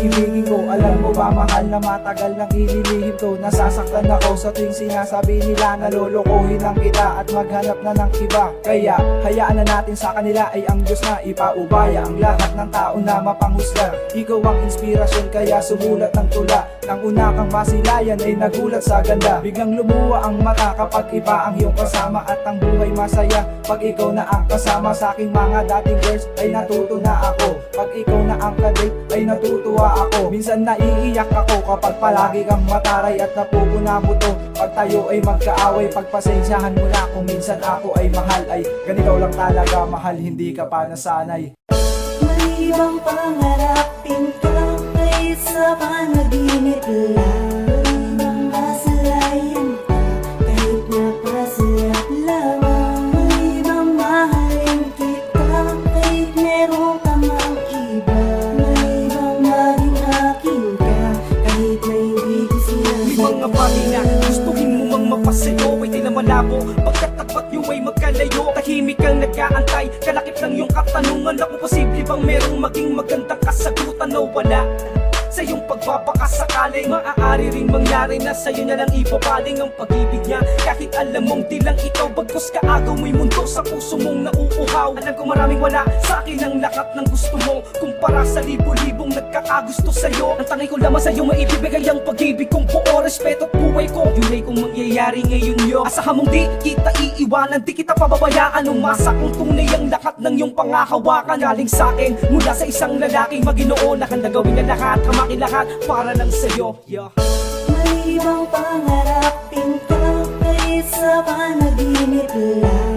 ibigin ko. Alam mo ba mahal na matagal nang ililihim ko. Nasasaktan ako sa tuwing sinasabi nila na lolokohin lang kita at maghanap na ng iba. Kaya hayaan na natin sa kanila ay ang Diyos na ipaubaya ang lahat ng tao na mapanghusga. Ikaw ang inspirasyon kaya sumulat ng tula. Nang una kang masilayan ay nagulat sa ganda. Biglang lumuwa ang mata kapag iba ang iyong kasama at ang buhay masaya. Pag ikaw na ang kasama sa aking mga dating girls ay natuto na ako. Pag ikaw na ang kadate ay natutuwa ako. Minsan naiiyak ako kapag palagi kang mataray at napupuna mo to. Pag tayo ay magkaaway, pagpasensyahan mo na kung minsan ako ay mahal. Ay ganito lang talaga mahal, hindi ka pa nasanay. May ibang pangarapin ka kaysa panaginip lang. Ibang masalayan ka kahit napasarap lamang. May ibang mahalin kita kahit meron ka mang iba. May ibang maging akin ka kahit na hindi ko sila May mga bagay na gustuhin mo mang mapasayo ay di na malabo. Pagkatapat nyo ay magkalayo. Tahimik kang nag-aantay, kalakip ng iyong katanungan. Ako posible bang merong maging magandang kasagutan o wala? Sa iyong pagbabakasakaling maaari ring mangyari na sa'yo na lang ipapaling ang pag-ibig niya. Kahit alam mong di lang ikaw, bagkus kaagaw mo'y mundo sa puso mong nauuhaw. Alam ko maraming wala sa akin ang lahat ng gusto mo, kumpara sa libo-libong nagkakagusto sa'yo. Ang tangi ko lamang sa'yo maibibigay ang pag-ibig kong buo, respeto at buhay ko. Yun ay kung mangyayari ngayon yo. Asahan mong di kita iiwanan, di kita pababayaan. Umasa kung tunay ang lahat ng iyong pangahawakan. Galing sa'kin mula sa isang lalaking Maginoo na handa gawin na lahat, lahat para lang sa'yo, yeah. May ibang pangarapin ka kaysa panaginip lang.